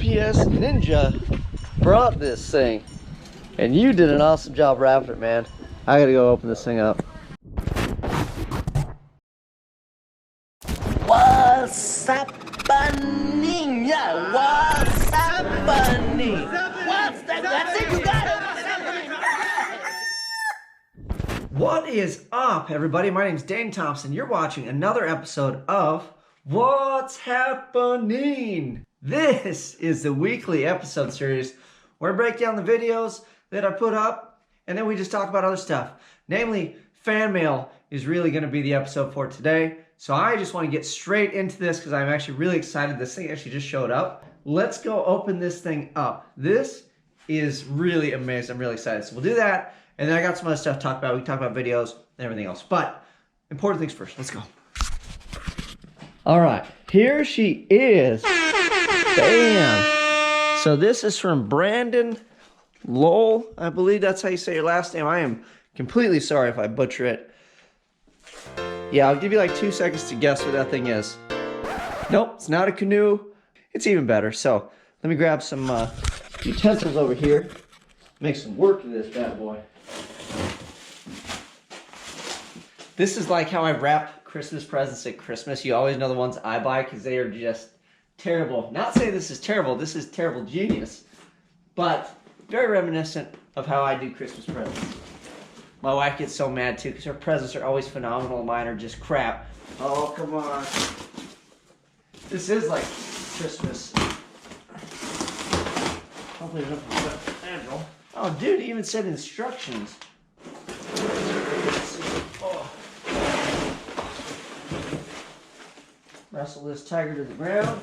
UPS Ninja brought this thing, and you did an awesome job wrapping it, man. I gotta go open this thing up. What's happening? Yeah, what's happening? What's that? That's it, you got it! What is up, everybody? My name's Dane Thompson. You're watching another episode of What's Happening? This is the weekly episode series where I break down the videos that I put up and then we just talk about other stuff. Namely, fan mail is really going to be the episode for today. So I just want to get straight into this because I'm actually really excited. This thing actually just showed up. Let's go open this thing up. This is really amazing. I'm really excited. So we'll do that. And then I got some other stuff to talk about. We can talk about videos and everything else. But important things first. Let's go. All right. Here she is. Bam. So this is from Brandon Lowell. I believe that's how you say your last name. I am completely sorry if I butcher it. Yeah, I'll give you like 2 seconds to guess what that thing is. Nope, it's not a canoe. It's even better. So let me grab some utensils over here. Make some work of this bad boy. This is like how I wrap Christmas presents at Christmas. You always know the ones I buy because they are just terrible. Not saying this is terrible. This is terrible genius. But very reminiscent of how I do Christmas presents. My wife gets so mad too because her presents are always phenomenal. Mine are just crap. Oh, come on. This is like Christmas. Hopefully there's nothing manual. Oh, dude, it even said instructions. Oh. Wrestle this tiger to the ground.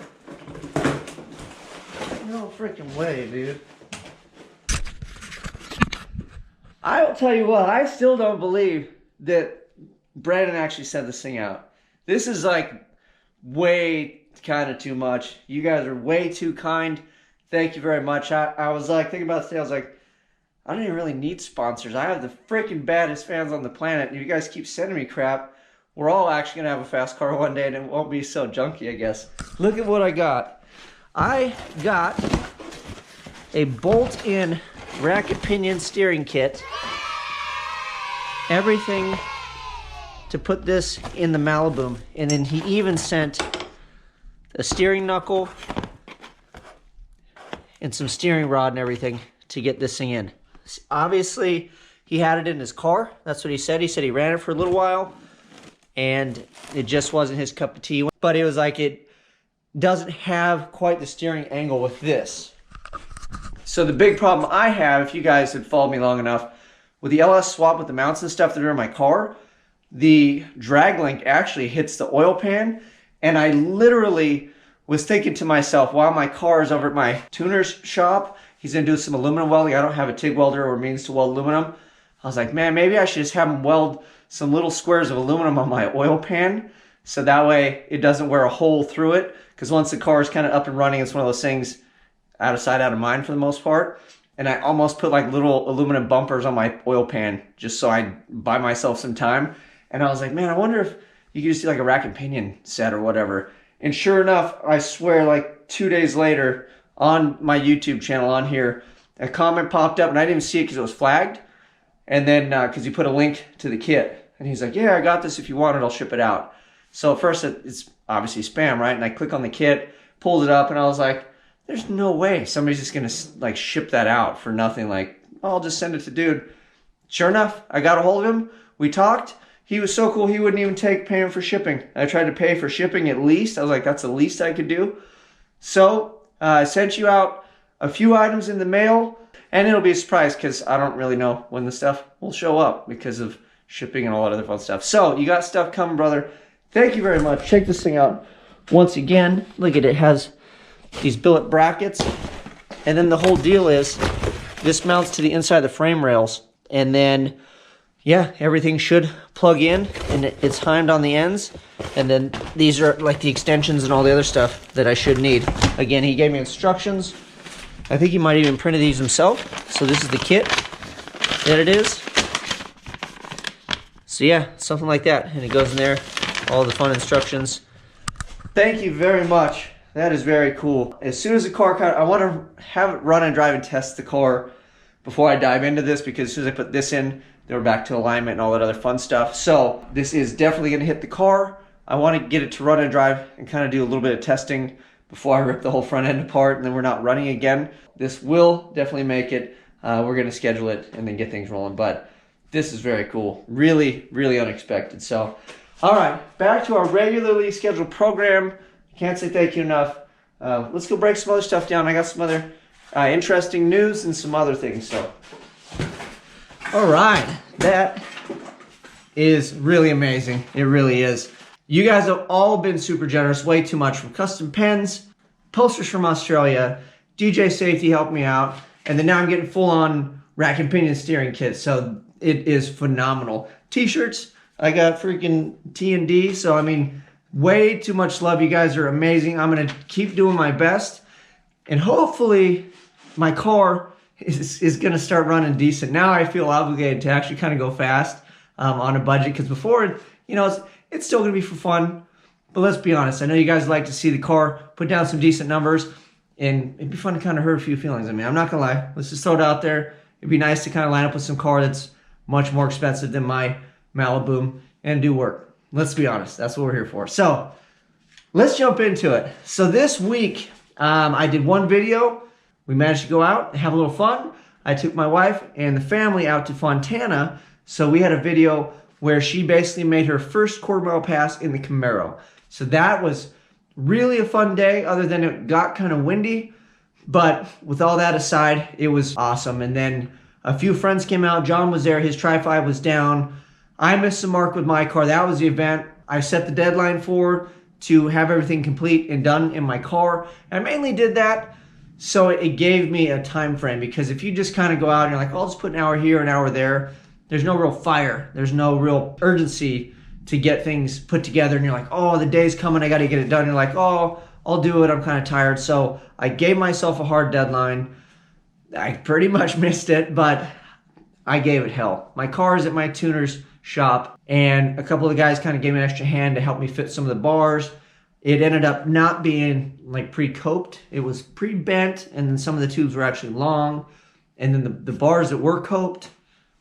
No freaking way, dude. I will tell you what, I still don't believe that Brandon actually sent this thing out. This is like way kind of too much. You guys are way too kind. Thank you very much. I was like thinking about this today. I was like, I don't even really need sponsors. I have the freaking baddest fans on the planet, and you guys keep sending me crap. We're all actually gonna have a fast car one day, and it won't be so junky, I guess. Look at what I got. I got a bolt-in racket pinion steering kit. Everything to put this in the Maliboom. And then he even sent a steering knuckle and some steering rod and everything to get this thing in. Obviously, he had it in his car. That's what he said. He said he ran it for a little while and it just wasn't his cup of tea. But it was like it doesn't have quite the steering angle with this. So the big problem I have, if you guys had followed me long enough, with the LS swap with the mounts and stuff that are in my car, the drag link actually hits the oil pan. And I literally was thinking to myself, while my car is over at my tuner's shop, he's going to do some aluminum welding. I don't have a TIG welder or means to weld aluminum. I was like, man, maybe I should just have him weld some little squares of aluminum on my oil pan. So that way it doesn't wear a hole through it. Because once the car is kind of up and running, it's one of those things out of sight, out of mind for the most part. And I almost put like little aluminum bumpers on my oil pan just so I buy myself some time. And I was like, man, I wonder if you could just do like a rack and pinion set or whatever. And sure enough, I swear like 2 days later on my YouTube channel on here, a comment popped up and I didn't even see it because it was flagged. And then because he put a link to the kit. And he's like, yeah, I got this. If you want it, I'll ship it out. So at first it's obviously spam, right? And I click on the kit, pulled it up, and I was like, there's no way somebody's just gonna like ship that out for nothing. Like, oh, I'll just send it to dude. Sure enough, I got a hold of him. We talked. He was so cool, he wouldn't even take payment for shipping. I tried to pay for shipping at least. I was like, that's the least I could do. So I sent you out a few items in the mail, and it'll be a surprise because I don't really know when the stuff will show up because of shipping and all that other fun stuff. So you got stuff coming, brother. Thank you very much. Check this thing out. Once again, look at it. It has these billet brackets, and then the whole deal is this mounts to the inside of the frame rails, and then yeah, everything should plug in, and it's timed on the ends, and then these are like the extensions and all the other stuff that I should need. Again, he gave me instructions. I think he might even printed these himself. So this is the kit that it is. So yeah, something like that, and it goes in there, all the fun instructions. Thank you very much. That is very cool. As soon as the car I want to have it run and drive and test the car before I dive into this, because as soon as I put this in, then we're back to alignment and all that other fun stuff. So this is definitely going to hit the car. I want to get it to run and drive and kind of do a little bit of testing before I rip the whole front end apart and then we're not running again. This will definitely make it. We're going to schedule it and then get things rolling. But this is very cool. Really, really unexpected. So, all right, back to our regularly scheduled program. Can't say thank you enough. Let's go break some other stuff down. I got some other interesting news and some other things. So, all right, that is really amazing. It really is. You guys have all been super generous, way too much, from custom pens, posters from Australia, DJ Safety helped me out, and then now I'm getting full-on rack and pinion steering kits, so it is phenomenal. T-shirts, I got freaking T&D, so I mean, way too much love. You guys are amazing. I'm going to keep doing my best, and hopefully my car is going to start running decent. Now I feel obligated to actually kind of go fast on a budget, because before, you know, it's still going to be for fun, but let's be honest. I know you guys like to see the car put down some decent numbers, and it'd be fun to kind of hurt a few feelings. I mean, I'm not going to lie. Let's just throw it out there. It'd be nice to kind of line up with some car that's much more expensive than my Maliboom and do work. Let's be honest. That's what we're here for. So let's jump into it. So this week, I did one video. We managed to go out and have a little fun. I took my wife and the family out to Fontana. So we had a video where she basically made her first quarter-mile pass in the Camaro. So that was really a fun day, other than it got kind of windy. But with all that aside, it was awesome. And then a few friends came out. John was there. His Tri-5 was down. I missed some mark with my car. That was the event. I set the deadline for to have everything complete and done in my car. I mainly did that so it gave me a time frame, because if you just kind of go out and you're like, oh, I'll just put an hour here, an hour there, there's no real fire. There's no real urgency to get things put together. And you're like, oh, the day's coming. I got to get it done. You're like, oh, I'll do it. I'm kind of tired. So I gave myself a hard deadline. I pretty much missed it, but I gave it hell. My car is at my tuner's shop, and a couple of guys kind of gave me an extra hand to help me fit some of the bars. It ended up not being like pre-coped. It was pre-bent, and then some of the tubes were actually long. And then the bars that were coped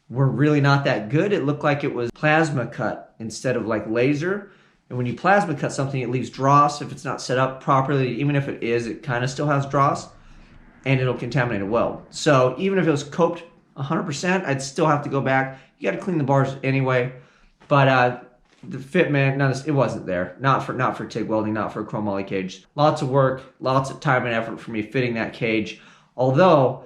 were really not that good. It looked like it was plasma cut instead of like laser. And when you plasma cut something, it leaves dross. If it's not set up properly, even if it is, it kind of still has dross, and it'll contaminate a weld. So even if it was coped 100%, I'd still have to go back. You got to clean the bars anyway. But the fitment, it wasn't there. Not for TIG welding, not for a chromoly cage. Lots of work, lots of time and effort for me fitting that cage. Although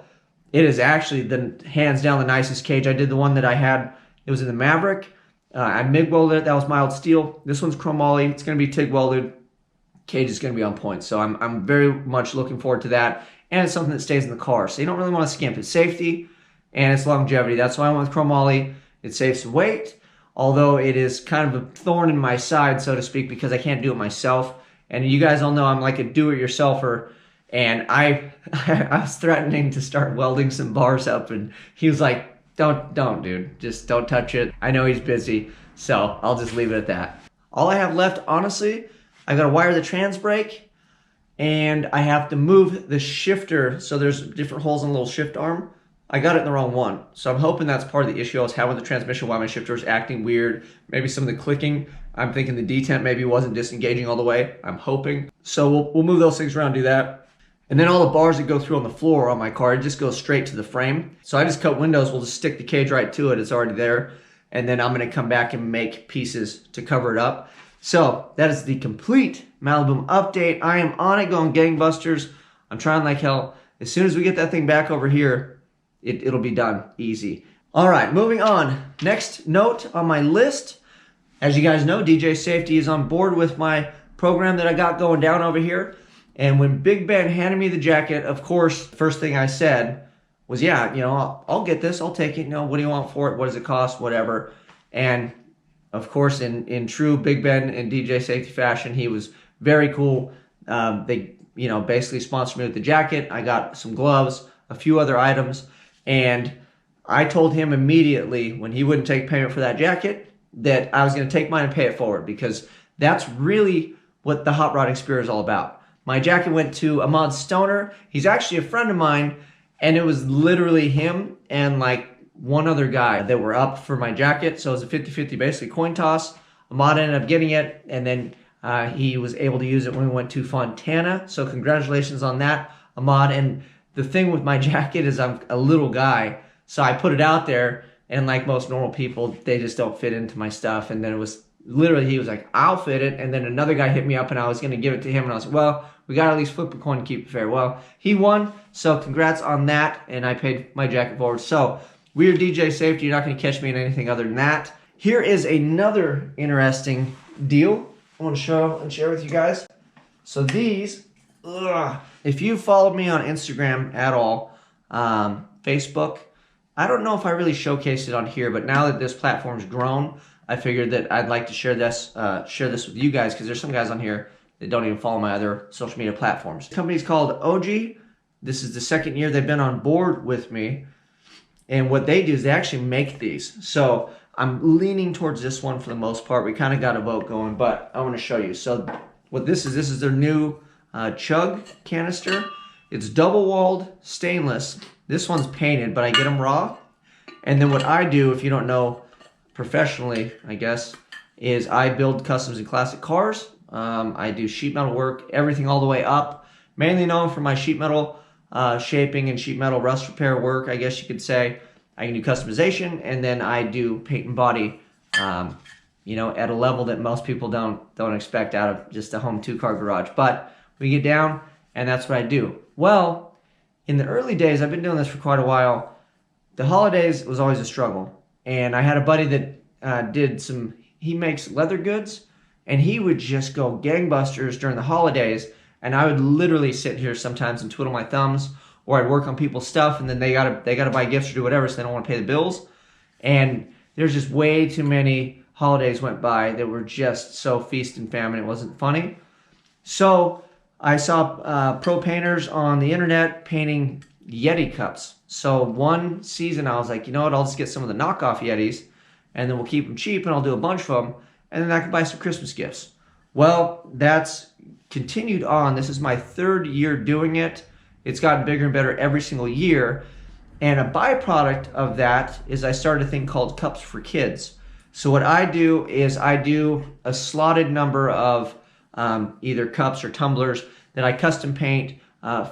it is actually hands down the nicest cage. I did the one that I had. It was in the Maverick. I MIG welded it. That was mild steel. This one's chromoly. It's going to be TIG welded. Cage is going to be on point. So I'm very much looking forward to that. And it's something that stays in the car. So you don't really want to skimp. It's safety and it's longevity. That's why I went with chromoly. It saves some weight, although it is kind of a thorn in my side, so to speak, because I can't do it myself. And you guys all know I'm like a do-it-yourselfer. And I was threatening to start welding some bars up, and he was like, don't, dude. Just don't touch it. I know he's busy, so I'll just leave it at that. All I have left, honestly, I got to wire the trans brake, and I have to move the shifter. So there's different holes in the little shift arm. I got it in the wrong one. So I'm hoping that's part of the issue I was having with the transmission, why my shifter was acting weird. Maybe some of the clicking. I'm thinking the detent maybe wasn't disengaging all the way. I'm hoping. So we'll move those things around, do that. And then all the bars that go through on the floor on my car, it just goes straight to the frame. So I just cut windows. We'll just stick the cage right to it. It's already there. And then I'm going to come back and make pieces to cover it up. So that is the complete Maliboom update. I am on it, going gangbusters. I'm trying like hell. As soon as we get that thing back over here, it'll be done easy. All right, moving on. Next note on my list. As you guys know, DJ Safety is on board with my program that I got going down over here. And when Big Ben handed me the jacket, of course, first thing I said was, yeah, you know, I'll get this. I'll take it. You know, what do you want for it? What does it cost? Whatever. And of course, in true Big Ben and DJ Safety fashion, he was very cool. They, you know, basically sponsored me with the jacket. I got some gloves, a few other items. And I told him immediately when he wouldn't take payment for that jacket that I was going to take mine and pay it forward, because that's really what the hot rodding spirit is all about. My jacket went to Ahmad Stoner. He's actually a friend of mine, and it was literally him and like one other guy that were up for my jacket. So it was a 50-50 basically coin toss. Ahmad ended up getting it, and then he was able to use it when we went to Fontana. So congratulations on that, Ahmad. And the thing with my jacket is I'm a little guy, so I put it out there, and like most normal people, they just don't fit into my stuff. And then it was literally, he was like, I'll fit it. And then another guy hit me up, and I was going to give it to him, and I was like, well, we got to at least flip a coin to keep it fair. Well, he won, so congrats on that, and I paid my jacket forward. So we're DJ Safety. You're not going to catch me in anything other than that. Here is another interesting deal I want to show and share with you guys. So these, if you followed me on Instagram at all, Facebook, I don't know if I really showcased it on here, but now that this platform's grown, I figured that I'd like to share this with you guys, because there's some guys on here that don't even follow my other social media platforms. The company's called OG. This is the second year they've been on board with me. And what they do is they actually make these. So I'm leaning towards this one for the most part. We kind of got a vote going, but I want to show you. So what this is their new chug canister. It's double-walled stainless. This one's painted, but I get them raw. And then what I do, if you don't know professionally, I guess, is I build customs and classic cars. I do sheet metal work, everything all the way up. Mainly known for my sheet metal shaping and sheet metal rust repair work, I guess you could say. I can do customization, and then I do paint and body, you know, at a level that most people don't expect out of just a home 2-car garage. But we get down, and that's what I do. Well, in the early days, I've been doing this for quite a while. The holidays was always a struggle, and I had a buddy that he makes leather goods, and he would just go gangbusters during the holidays, and I would literally sit here sometimes and twiddle my thumbs, or I'd work on people's stuff, and then they gotta buy gifts or do whatever, so they don't want to pay the bills. And there's just way too many holidays went by that were just so feast and famine, it wasn't funny. So I saw pro painters on the internet painting Yeti cups. So one season I was like, you know what, I'll just get some of the knockoff Yetis, and then we'll keep them cheap, and I'll do a bunch of them, and then I can buy some Christmas gifts. Well, that's continued on. This is my 3rd year doing it. It's gotten bigger and better every single year. And a byproduct of that is I started a thing called Cups for Kids. So what I do is I do a slotted number of either cups or tumblers that I custom paint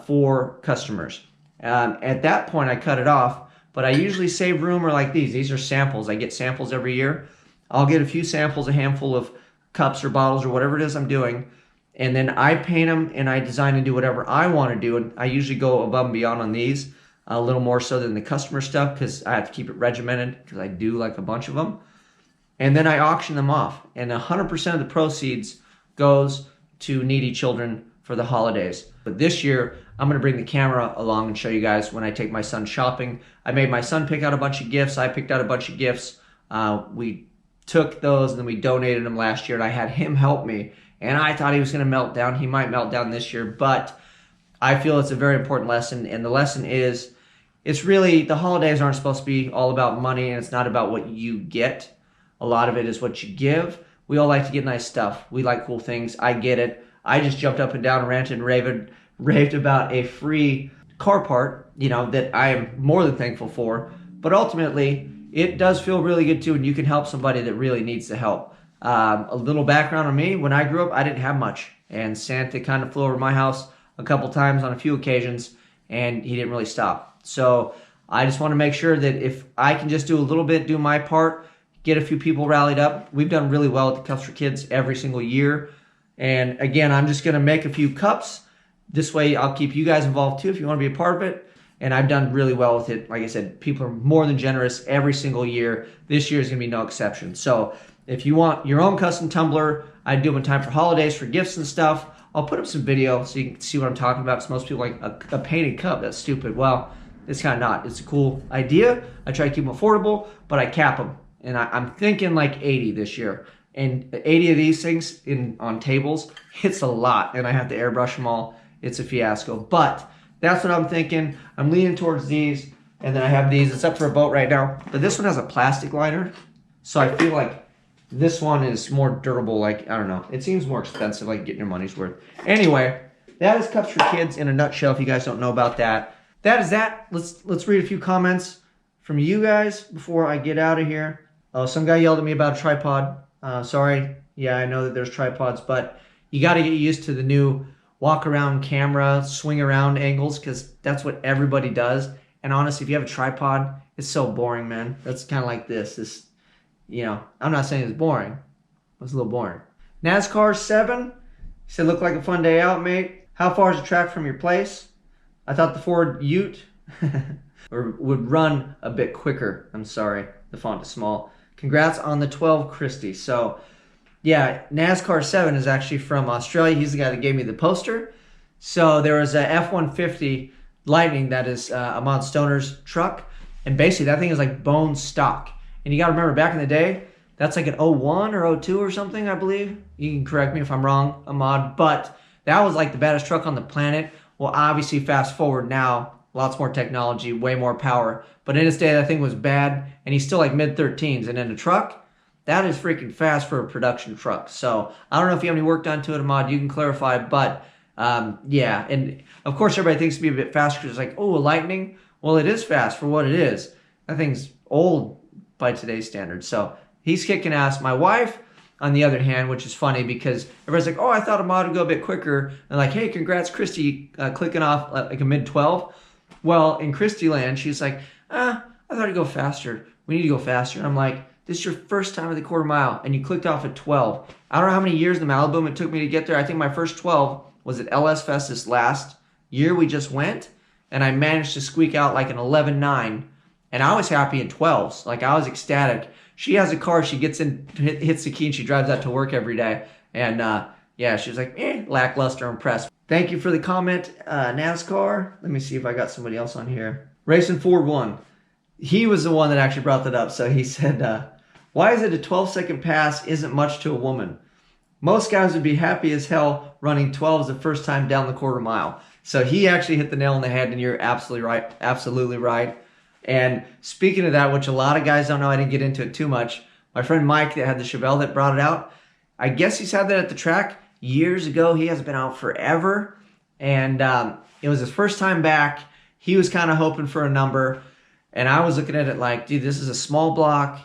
for customers. At that point, I cut it off, but I usually save room, or like these. These are samples. I get samples every year. I'll get a few samples, a handful of cups or bottles or whatever it is I'm doing, and then I paint them and I design and do whatever I want to do. And I usually go above and beyond on these, a little more so than the customer stuff, because I have to keep it regimented, because I do like a bunch of them. And then I auction them off, and 100% of the proceeds goes to needy children for the holidays. But this year, I'm going to bring the camera along and show you guys when I take my son shopping. I made my son pick out a bunch of gifts. I picked out a bunch of gifts. We took those and then we donated them last year, and I had him help me. And I thought he was going to melt down. He might melt down this year, but I feel it's a very important lesson. And the lesson is, it's really, the holidays aren't supposed to be all about money, and it's not about what you get. A lot of it is what you give. We all like to get nice stuff. We like cool things. I get it. I just jumped up and down, ranted and raved about a free car part, you know, that I am more than thankful for. But ultimately, it does feel really good too, and you can help somebody that really needs the help. A little background on me: when I grew up, I didn't have much, and Santa kind of flew over my house a couple times on a few occasions, and he didn't really stop. So I just want to make sure that if I can just do a little bit, do my part, get a few people rallied up. We've done really well at the Cups for Kids every single year. And again, I'm just going to make a few cups. This way I'll keep you guys involved too if you want to be a part of it. And I've done really well with it. Like I said, people are more than generous every single year. This year is going to be no exception. So if you want your own custom tumbler, I do them in time for holidays, for gifts and stuff. I'll put up some video so you can see what I'm talking about, because most people like a painted cup. That's stupid. Well, it's kind of not. It's a cool idea. I try to keep them affordable, but I cap them. And I'm thinking like 80 this year. And 80 of these things on tables, it's a lot. And I have to airbrush them all. It's a fiasco. But that's what I'm thinking. I'm leaning towards these. And then I have these. It's up for a vote right now. But this one has a plastic liner. So I feel like this one is more durable. Like, I don't know. It seems more expensive, like getting your money's worth. Anyway, that is Cups for Kids in a nutshell, if you guys don't know about that. That is that. Let's read a few comments from you guys before I get out of here. Oh, some guy yelled at me about a tripod. Sorry. Yeah, I know that there's tripods, but you got to get used to the new walk around camera, swing around angles, because that's what everybody does. And honestly, if you have a tripod, it's so boring, man. That's kind of like this. You know, I'm not saying it's boring. It's a little boring. NASCAR 7. He said, looked like a fun day out, mate. How far is the track from your place? I thought the Ford Ute would run a bit quicker. I'm sorry, the font is small. Congrats on the 12, Christy. So, yeah, NASCAR 7 is actually from Australia. He's the guy that gave me the poster. So there was a F-150 Lightning that is Ahmad Stoner's truck. And basically that thing is like bone stock. And you got to remember, back in the day, that's like an 01 or 02 or something, I believe. You can correct me if I'm wrong, Ahmad. But that was like the baddest truck on the planet. Well, obviously, fast forward now, lots more technology, way more power. But in its day, that thing was bad. And he's still like mid-13s. And in a truck, that is freaking fast for a production truck. So I don't know if you have any work done to it, Ahmad. You can clarify. But yeah, and of course everybody thinks it'd be a bit faster because it's like, oh, a Lightning? Well, it is fast for what it is. That thing's old by today's standards. So he's kicking ass. My wife, on the other hand, which is funny because everybody's like, oh, I thought Ahmad would go a bit quicker. And like, hey, congrats, Christy, clicking off like a mid-12. Well, in Christy land, she's like, I thought it'd go faster. We need to go faster. And I'm like, this is your first time at the quarter mile, and you clicked off at 12. I don't know how many years in the Maliboom it took me to get there. I think my first 12 was at LS Fest this last year we just went, and I managed to squeak out like an 11.9, and I was happy in 12s. Like, I was ecstatic. She has a car, she gets in, hits the key, and she drives out to work every day. And yeah, she was like, lackluster, impressed. Thank you for the comment, NASCAR. Let me see if I got somebody else on here. Racing Ford 1. He was the one that actually brought that up. So he said, why is it a 12-second pass isn't much to a woman? Most guys would be happy as hell running 12s the first time down the quarter mile. So he actually hit the nail on the head, and you're absolutely right. Absolutely right. And speaking of that, which a lot of guys don't know, I didn't get into it too much. My friend Mike that had the Chevelle that brought it out, I guess he's had that at the track years ago. He hasn't been out forever. And it was his first time back. He was kind of hoping for a number. And I was looking at it like, dude, this is a small block,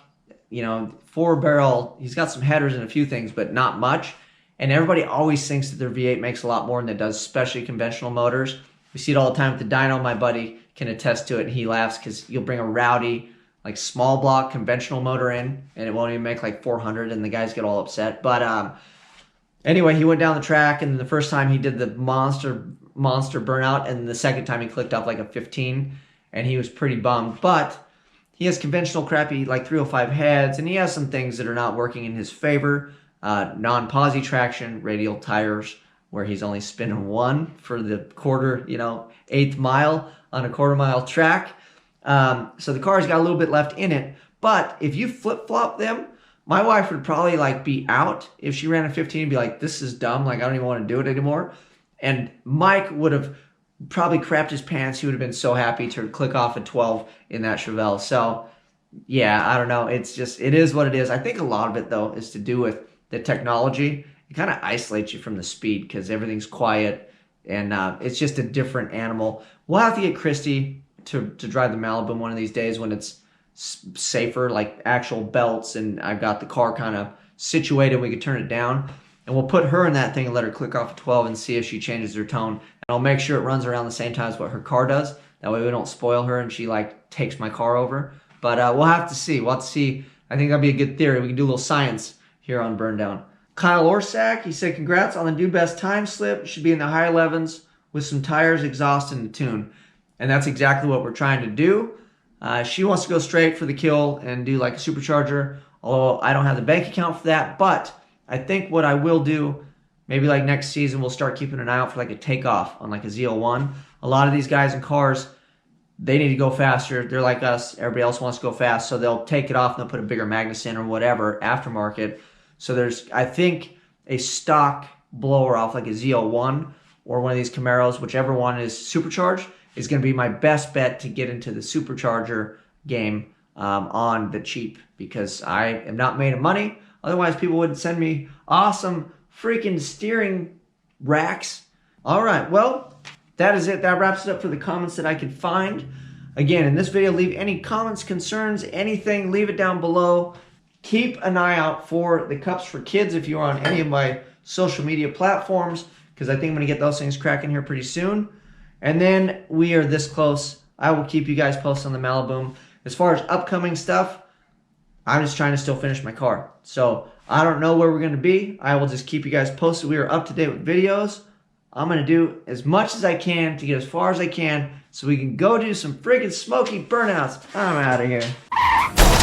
you know, 4-barrel. He's got some headers and a few things, but not much. And everybody always thinks that their V8 makes a lot more than it does, especially conventional motors. We see it all the time with the dyno. My buddy can attest to it, and he laughs because you'll bring a rowdy, like, small block conventional motor in, and it won't even make like 400, and the guys get all upset. But anyway, he went down the track, and the first time he did the monster burnout, and the second time he clicked off like a 15, and he was pretty bummed. But he has conventional crappy like 305 heads, and he has some things that are not working in his favor. Non-posi traction, radial tires, where he's only spinning one for the quarter, you know, 8th mile on a quarter mile track. So the car's got a little bit left in it. But if you flip-flop them, my wife would probably like be out if she ran a 15 and be like, this is dumb. Like, I don't even want to do it anymore. And Mike would have probably crapped his pants. He would have been so happy to click off at 12 in that Chevelle. So yeah, I don't know. It's just, it is what it is. I think a lot of it though is to do with the technology. It kind of isolates you from the speed because everything's quiet, and it's just a different animal. We'll have to get Christy to drive the Malibu one of these days when it's safer, like actual belts, and I've got the car kind of situated. We could turn it down, and we'll put her in that thing and let her click off at 12 and see if she changes her tone. And I'll make sure it runs around the same time as what her car does. That way we don't spoil her and she like takes my car over. But we'll have to see. We'll have to see. I think that'll be a good theory. We can do a little science here on BurnDown. Kyle Orsak, he said, congrats on the new best time slip. Should be in the high 11s with some tires, exhaust, and a tune. And that's exactly what we're trying to do. She wants to go straight for the kill and do like a supercharger, although I don't have the bank account for that. But I think what I will do, maybe like next season, we'll start keeping an eye out for like a takeoff on like a Z01. A lot of these guys in cars, they need to go faster. They're like us. Everybody else wants to go fast. So they'll take it off and they'll put a bigger Magnus in or whatever, aftermarket. So there's, I think, a stock blower off like a Z01 or one of these Camaros, whichever one is supercharged, is going to be my best bet to get into the supercharger game on the cheap, because I am not made of money. Otherwise, people would send me awesome freaking steering racks All right, well, that is it. That wraps it up for the comments that I could find. Again, in this video, leave any comments, concerns, anything, leave it down below. Keep an eye out for the cups for kids if you're on any of my social media platforms, because I think I'm going to get those things cracking here pretty soon. And then we are this close. I will keep you guys posted on the Maliboom. As far as upcoming stuff, I'm just trying to still finish my car. So I don't know where we're going to be. I will just keep you guys posted. We are up to date with videos. I'm going to do as much as I can to get as far as I can so we can go do some friggin' smoky burnouts. I'm out of here.